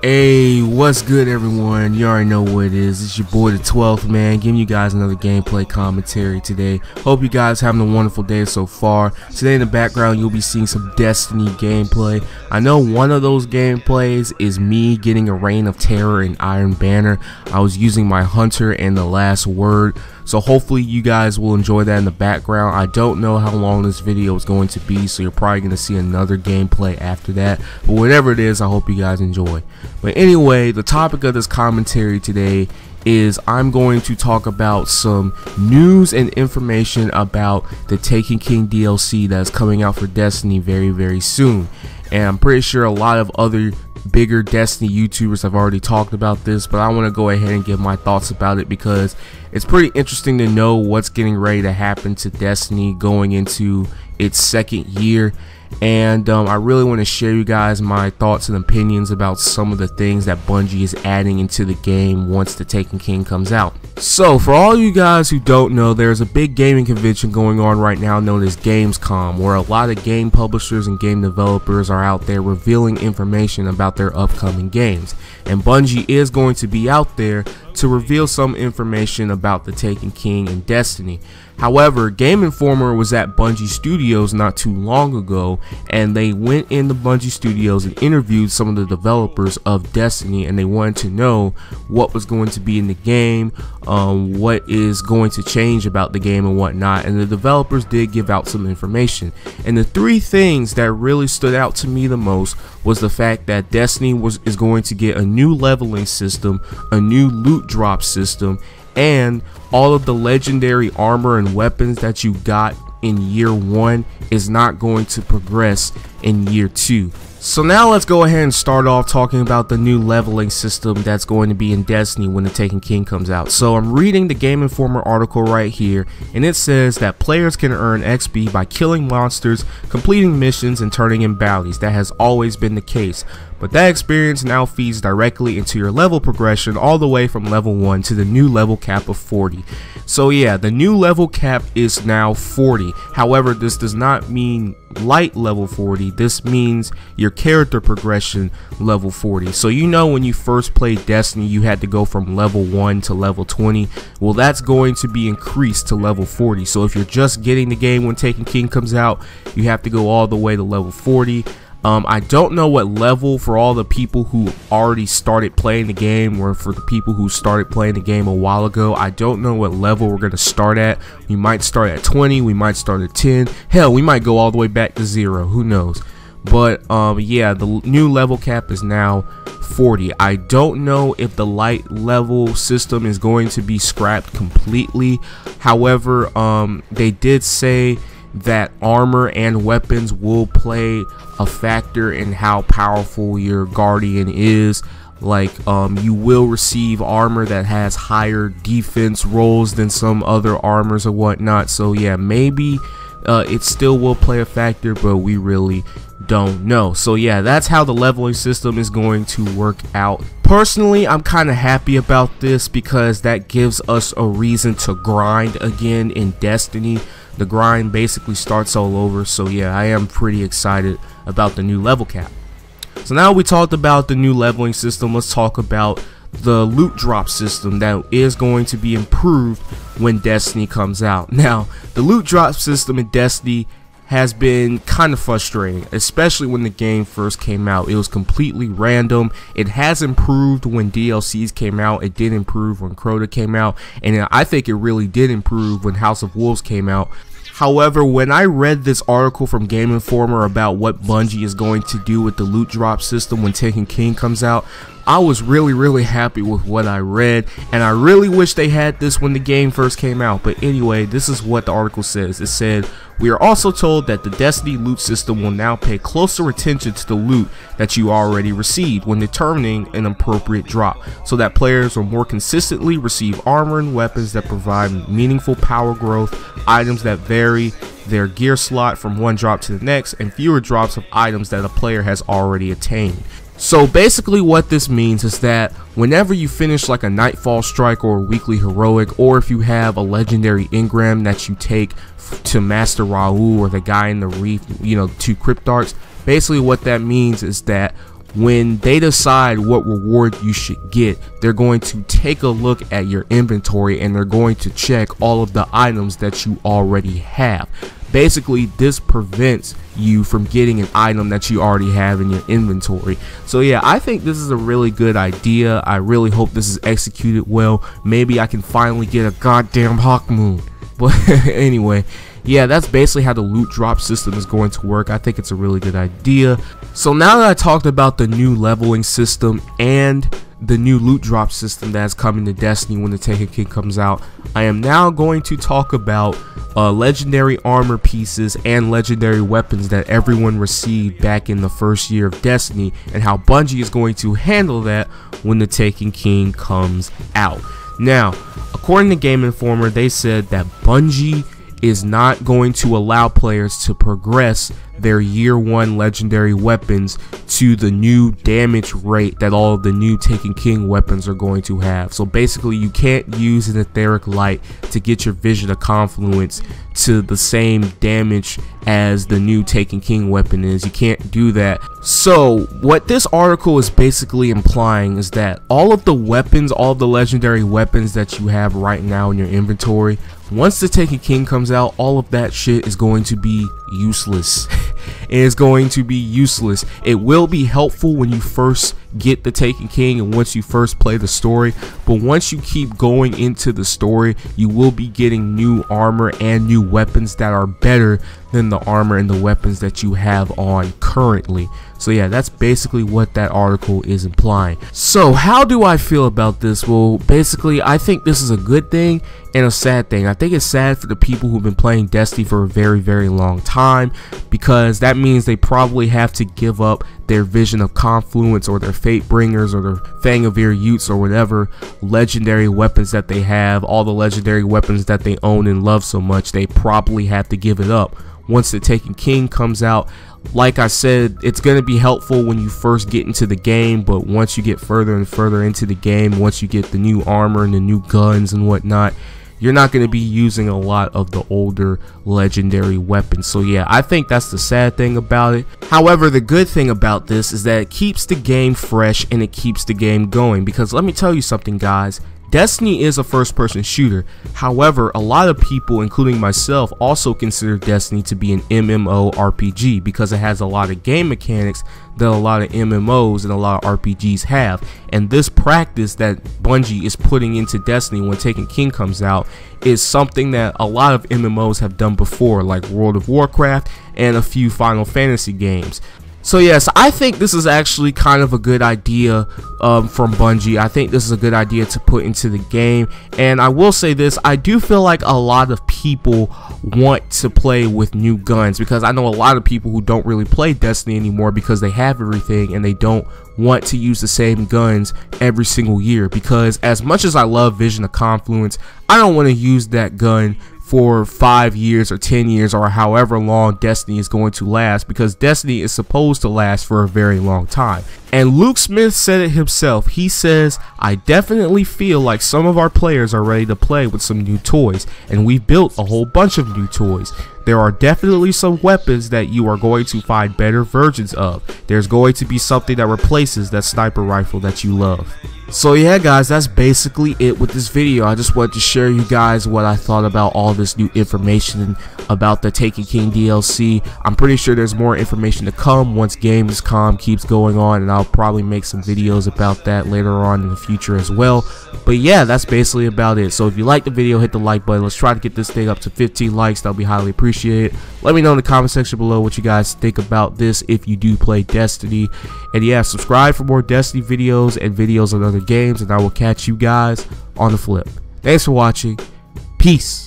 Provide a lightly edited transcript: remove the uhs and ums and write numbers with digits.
Hey, what's good everyone? You already know what it is. It's your boy the 12th man, giving you guys another gameplay commentary today. Hope you guys having a wonderful day so far. Today in the background you'll be seeing some Destiny gameplay. I know one of those gameplays is me getting a Reign of Terror in Iron Banner. I was using my Hunter and the Last Word. So hopefully you guys will enjoy that in the background. I don't know how long this video is going to be, so you're probably going to see another gameplay after that. But whatever it is, I hope you guys enjoy. But anyway, the topic of this commentary today is I'm going to talk about some news and information about the Taken King DLC that's coming out for Destiny very soon. And I'm pretty sure a lot of other bigger Destiny YouTubers have already talked about this, but I want to go ahead and give my thoughts about it because it's pretty interesting to know what's getting ready to happen to Destiny going into its second year. And I really want to share you guys my thoughts and opinions about some of the things that Bungie is adding into the game once the Taken King comes out. So for all you guys who don't know, there's a big gaming convention going on right now known as Gamescom, where a lot of game publishers and game developers are out there revealing information about their upcoming games. And Bungie is going to be out there to reveal some information about the Taken King and Destiny. However, Game Informer was at Bungie Studios not too long ago, and they went into Bungie Studios and interviewed some of the developers of Destiny, and they wanted to know what was going to be in the game, what is going to change about the game and whatnot. And the developers did give out some information, and the three things that really stood out to me the most was the fact that Destiny is going to get a new leveling system, a new loot drop system, and all of the legendary armor and weapons that you got in year 1 is not going to progress in year 2. So now let's go ahead and start off talking about the new leveling system that's going to be in Destiny when the Taken King comes out. So I'm reading the Game Informer article right here, and it says that players can earn XP by killing monsters, completing missions, and turning in bounties. That has always been the case, but that experience now feeds directly into your level progression all the way from level 1 to the new level cap of 40. So yeah, the new level cap is now 40. However, this does not mean light level 40. This means your character progression level 40. So you know when you first played Destiny you had to go from level 1 to level 20. Well, that's going to be increased to level 40. So if you're just getting the game when Taken King comes out, you have to go all the way to level 40. I don't know what level for all the people who already started playing the game, or for the people who started playing the game a while ago. I don't know what level we're going to start at. We might start at 20, we might start at 10, hell, we might go all the way back to 0, who knows. But yeah, the new level cap is now 40. I don't know if the light level system is going to be scrapped completely. However, they did say that armor and weapons will play a factor in how powerful your Guardian is. Like you will receive armor that has higher defense rolls than some other armors or whatnot. So yeah, maybe it still will play a factor, but we really don't know. So yeah, that's how the leveling system is going to work out. Personally, I'm kind of happy about this because that gives us a reason to grind again in Destiny. The grind basically starts all over. So yeah, I am pretty excited about the new level cap. So now we talked about the new leveling system, let's talk about the loot drop system that is going to be improved when Destiny comes out. Now, the loot drop system in Destiny has been kind of frustrating, especially when the game first came out. It was completely random. It has improved when DLCs came out. It did improve when Crota came out, and I think it really did improve when House of Wolves came out. However, when I read this article from Game Informer about what Bungie is going to do with the loot drop system when Taken King comes out, I was really happy with what I read, and I really wish they had this when the game first came out. But anyway, this is what the article says. It said, "We are also told that the Destiny loot system will now pay closer attention to the loot that you already received when determining an appropriate drop, so that players will more consistently receive armor and weapons that provide meaningful power growth, items that vary their gear slot from one drop to the next, and fewer drops of items that a player has already attained." So basically what this means is that whenever you finish like a Nightfall Strike or a weekly heroic, or if you have a legendary engram that you take to Master Raoul or the guy in the reef, you know, 2 Cryptarchs, basically what that means is that when they decide what reward you should get, they're going to take a look at your inventory and they're going to check all of the items that you already have. Basically, this prevents you from getting an item that you already have in your inventory. So yeah, I think this is a really good idea. I really hope this is executed well. Maybe I can finally get a goddamn Hawk Moon. But anyway, yeah, that's basically how the loot drop system is going to work. I think it's a really good idea. So now that I talked about the new leveling system and the new loot drop system that's coming to Destiny when the Taken King comes out, I am now going to talk about legendary armor pieces and legendary weapons that everyone received back in the first year of Destiny, and how Bungie is going to handle that when the Taken King comes out. Now, according to Game Informer, they said that Bungie is not going to allow players to progress their year 1 legendary weapons to the new damage rate that all of the new Taken King weapons are going to have. So basically, you can't use an etheric light to get your Vision of Confluence to the same damage as the new Taken King weapon is. You can't do that. So what this article is basically implying is that all of the weapons, all of the legendary weapons that you have right now in your inventory, once the Taken King comes out, all of that shit is going to be useless. It is going to be useless. It will be helpful when you first get the Taken King and once you first play the story, but once you keep going into the story, you will be getting new armor and new weapons that are better than the armor and the weapons that you have on currently. So yeah, that's basically what that article is implying. So how do I feel about this? Well, basically, I think this is a good thing and a sad thing. I think it's sad for the people who've been playing Destiny for a very, very long time, because that means they probably have to give up their Vision of Confluence or their Fate Bringers or their Fang of Utes or whatever legendary weapons that they have, all the legendary weapons that they own and love so much. They probably have to give it up once the Taken King comes out. Like I said, it's going to be helpful when you first get into the game, but once you get further and further into the game, once you get the new armor and the new guns and whatnot, you're not going to be using a lot of the older legendary weapons. So yeah, I think that's the sad thing about it. However, the good thing about this is that it keeps the game fresh and it keeps the game going, because let me tell you something, guys. Destiny is a first-person shooter. However, a lot of people, including myself, also consider Destiny to be an MMORPG because it has a lot of game mechanics that a lot of MMOs and a lot of RPGs have. And this practice that Bungie is putting into Destiny when Taken King comes out is something that a lot of MMOs have done before, like World of Warcraft and a few Final Fantasy games. So yes, I think this is actually kind of a good idea from Bungie. I think this is a good idea to put into the game. And I will say this, I do feel like a lot of people want to play with new guns, because I know a lot of people who don't really play Destiny anymore because they have everything and they don't want to use the same guns every single year. Because as much as I love Vision of Confluence, I don't want to use that gun for 5 years or 10 years or however long Destiny is going to last, because Destiny is supposed to last for a very long time. And Luke Smith said it himself. He says, "I definitely feel like some of our players are ready to play with some new toys, and we've built a whole bunch of new toys. There are definitely some weapons that you are going to find better versions of. There's going to be something that replaces that sniper rifle that you love." So yeah, guys, that's basically it with this video. I just wanted to share you guys what I thought about all this new information about the Taken King DLC. I'm pretty sure there's more information to come once Gamescom keeps going on, and I'll probably make some videos about that later on in the future as well. But yeah, that's basically about it. So if you liked the video, hit the like button. Let's try to get this thing up to 15 likes. That'll be highly appreciated. Let me know in the comment section below what you guys think about this if you do play Destiny. And yeah, subscribe for more Destiny videos and videos on other games, and I will catch you guys on the flip. Thanks for watching. Peace.